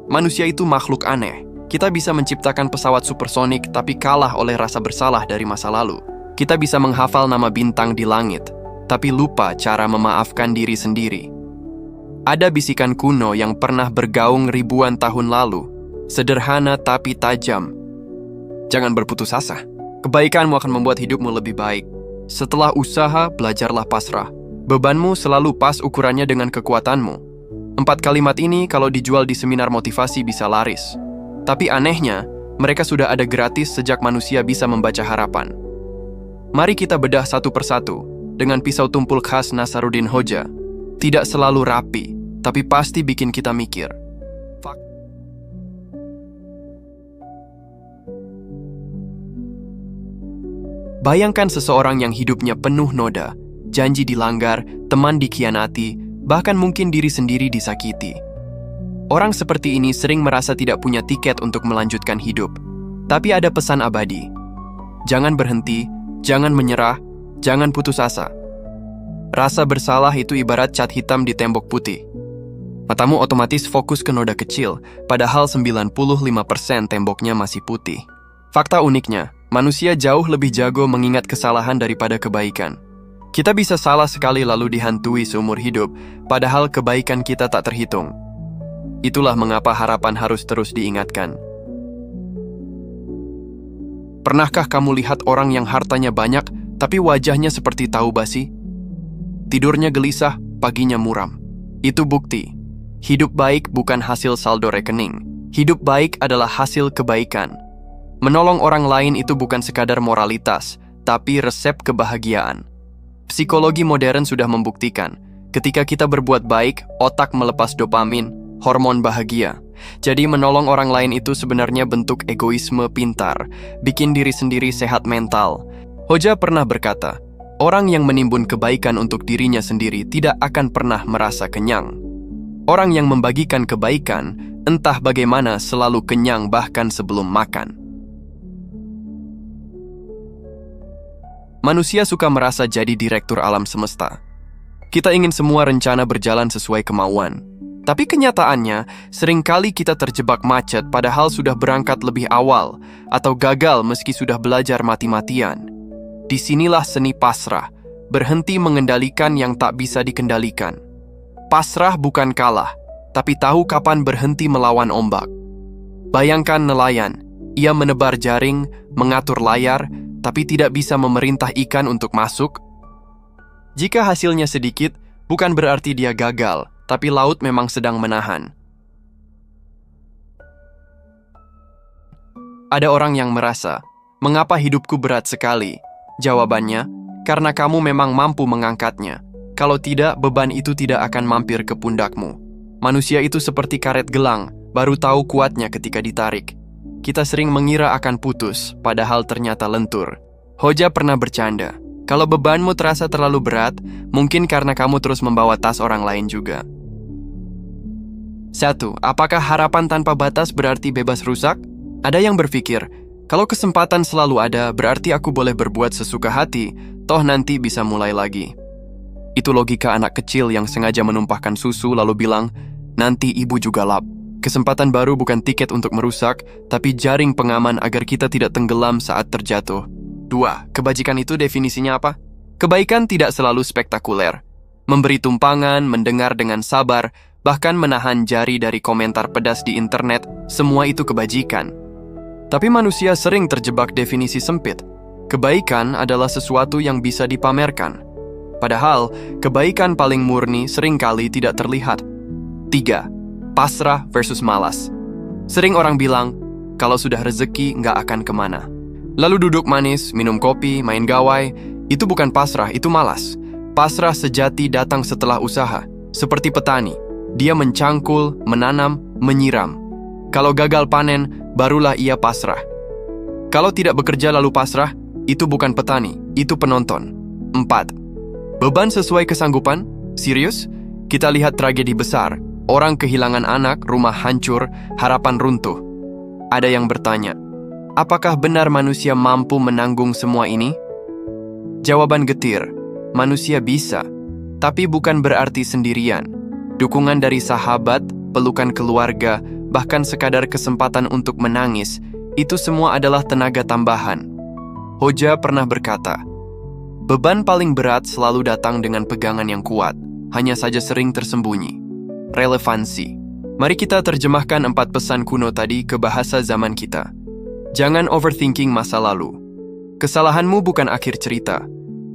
Manusia itu makhluk aneh. Kita bisa menciptakan pesawat supersonik tapi kalah oleh rasa bersalah dari masa lalu. Kita bisa menghafal nama bintang di langit, tapi lupa cara memaafkan diri sendiri. Ada bisikan kuno yang pernah bergaung ribuan tahun lalu, sederhana tapi tajam. Jangan berputus asa. Kebaikanmu akan membuat hidupmu lebih baik. Setelah usaha, belajarlah pasrah. Bebanmu selalu pas ukurannya dengan kekuatanmu. 4 kalimat ini kalau dijual di seminar motivasi bisa laris. Tapi anehnya, mereka sudah ada gratis sejak manusia bisa membaca harapan. Mari kita bedah satu persatu dengan pisau tumpul khas Nasaruddin Hoja. Tidak selalu rapi, tapi pasti bikin kita mikir. Bayangkan seseorang yang hidupnya penuh noda, janji dilanggar, teman dikhianati, bahkan mungkin diri sendiri disakiti. Orang seperti ini sering merasa tidak punya tiket untuk melanjutkan hidup. Tapi ada pesan abadi. Jangan berhenti, jangan menyerah, jangan putus asa. Rasa bersalah itu ibarat cat hitam di tembok putih. Matamu otomatis fokus ke noda kecil, padahal 95% temboknya masih putih. Fakta uniknya, manusia jauh lebih jago mengingat kesalahan daripada kebaikan. Kita bisa salah sekali lalu dihantui seumur hidup, padahal kebaikan kita tak terhitung. Itulah mengapa harapan harus terus diingatkan. Pernahkah kamu lihat orang yang hartanya banyak, tapi wajahnya seperti tahu basi? Tidurnya gelisah, paginya muram. Itu bukti. Hidup baik bukan hasil saldo rekening. Hidup baik adalah hasil kebaikan. Menolong orang lain itu bukan sekadar moralitas, tapi resep kebahagiaan. Psikologi modern sudah membuktikan, ketika kita berbuat baik, otak melepas dopamin, hormon bahagia. Jadi menolong orang lain itu sebenarnya bentuk egoisme pintar, bikin diri sendiri sehat mental. Hoja pernah berkata, orang yang menimbun kebaikan untuk dirinya sendiri tidak akan pernah merasa kenyang. Orang yang membagikan kebaikan, entah bagaimana selalu kenyang bahkan sebelum makan. Manusia suka merasa jadi direktur alam semesta. Kita ingin semua rencana berjalan sesuai kemauan. Tapi kenyataannya, seringkali kita terjebak macet padahal sudah berangkat lebih awal, atau gagal meski sudah belajar mati-matian. Disinilah seni pasrah, berhenti mengendalikan yang tak bisa dikendalikan. Pasrah bukan kalah, tapi tahu kapan berhenti melawan ombak. Bayangkan nelayan, ia menebar jaring, mengatur layar, tapi tidak bisa memerintah ikan untuk masuk. Jika hasilnya sedikit, bukan berarti dia gagal, tapi laut memang sedang menahan. Ada orang yang merasa, mengapa hidupku berat sekali? Jawabannya, karena kamu memang mampu mengangkatnya. Kalau tidak, beban itu tidak akan mampir ke pundakmu. Manusia itu seperti karet gelang, baru tahu kuatnya ketika ditarik. Kita sering mengira akan putus, padahal ternyata lentur. Hoja pernah bercanda, kalau bebanmu terasa terlalu berat, mungkin karena kamu terus membawa tas orang lain juga. 1. Apakah harapan tanpa batas berarti bebas rusak? Ada yang berpikir, kalau kesempatan selalu ada, berarti aku boleh berbuat sesuka hati, toh nanti bisa mulai lagi. Itu logika anak kecil yang sengaja menumpahkan susu lalu bilang, nanti ibu juga lap. Kesempatan baru bukan tiket untuk merusak, tapi jaring pengaman agar kita tidak tenggelam saat terjatuh. 2. Kebajikan itu definisinya apa? Kebaikan tidak selalu spektakuler. Memberi tumpangan, mendengar dengan sabar, bahkan menahan jari dari komentar pedas di internet, semua itu kebajikan. Tapi manusia sering terjebak definisi sempit. Kebaikan adalah sesuatu yang bisa dipamerkan. Padahal, kebaikan paling murni seringkali tidak terlihat. 3. Pasrah versus malas. Sering orang bilang, kalau sudah rezeki nggak akan kemana. Lalu duduk manis, minum kopi, main gawai. Itu bukan pasrah, itu malas. Pasrah sejati datang setelah usaha. Seperti petani, dia mencangkul, menanam, menyiram. Kalau gagal panen, barulah ia pasrah. Kalau tidak bekerja lalu pasrah, itu bukan petani, itu penonton. 4. Beban sesuai kesanggupan? Serius? Kita lihat tragedi besar. Orang kehilangan anak, rumah hancur, harapan runtuh. Ada yang bertanya, apakah benar manusia mampu menanggung semua ini? Jawaban getir, manusia bisa, tapi bukan berarti sendirian. Dukungan dari sahabat, pelukan keluarga, bahkan sekadar kesempatan untuk menangis, itu semua adalah tenaga tambahan. Hoja pernah berkata, beban paling berat selalu datang dengan pegangan yang kuat, hanya saja sering tersembunyi. Relevansi. Mari kita terjemahkan 4 pesan kuno tadi ke bahasa zaman kita. Jangan overthinking masa lalu. Kesalahanmu bukan akhir cerita.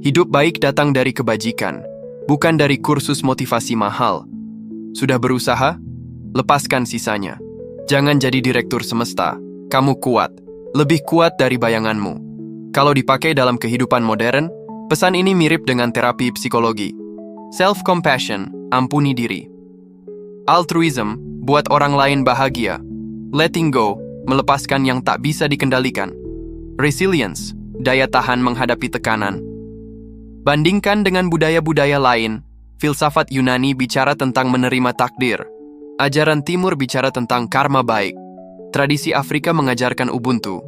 Hidup baik datang dari kebajikan, bukan dari kursus motivasi mahal. Sudah berusaha? Lepaskan sisanya. Jangan jadi direktur semesta. Kamu kuat, lebih kuat dari bayanganmu. Kalau dipakai dalam kehidupan modern, pesan ini mirip dengan terapi psikologi. Self-compassion, ampuni diri. Altruism, buat orang lain bahagia. Letting go, melepaskan yang tak bisa dikendalikan. Resilience, daya tahan menghadapi tekanan. Bandingkan dengan budaya-budaya lain, filsafat Yunani bicara tentang menerima takdir. Ajaran Timur bicara tentang karma baik. Tradisi Afrika mengajarkan Ubuntu.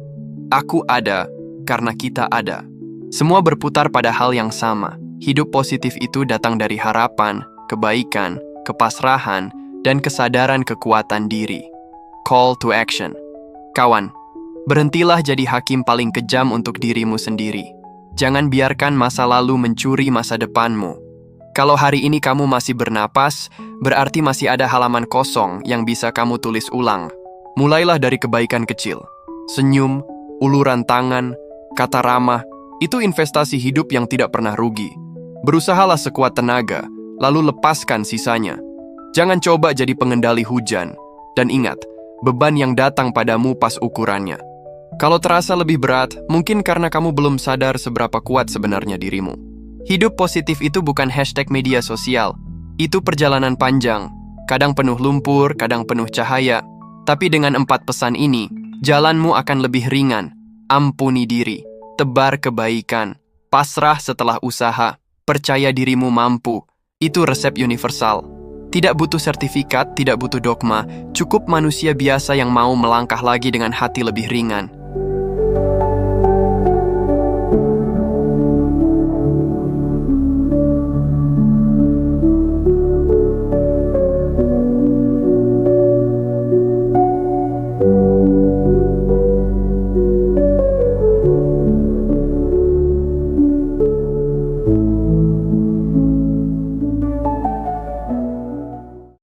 Aku ada, karena kita ada. Semua berputar pada hal yang sama. Hidup positif itu datang dari harapan, kebaikan, kepasrahan, dan kesadaran kekuatan diri. Call to action. Kawan, berhentilah jadi hakim paling kejam untuk dirimu sendiri. Jangan biarkan masa lalu mencuri masa depanmu. Kalau hari ini kamu masih bernapas, berarti masih ada halaman kosong yang bisa kamu tulis ulang. Mulailah dari kebaikan kecil. Senyum, uluran tangan, kata ramah, itu investasi hidup yang tidak pernah rugi. Berusahalah sekuat tenaga, lalu lepaskan sisanya. Jangan coba jadi pengendali hujan. Dan ingat, beban yang datang padamu pas ukurannya. Kalau terasa lebih berat, mungkin karena kamu belum sadar seberapa kuat sebenarnya dirimu. Hidup positif itu bukan hashtag media sosial. Itu perjalanan panjang. Kadang penuh lumpur, kadang penuh cahaya. Tapi dengan 4 pesan ini, jalanmu akan lebih ringan. Ampuni diri, tebar kebaikan, pasrah setelah usaha, percaya dirimu mampu. Itu resep universal. Tidak butuh sertifikat, tidak butuh dogma, cukup manusia biasa yang mau melangkah lagi dengan hati lebih ringan.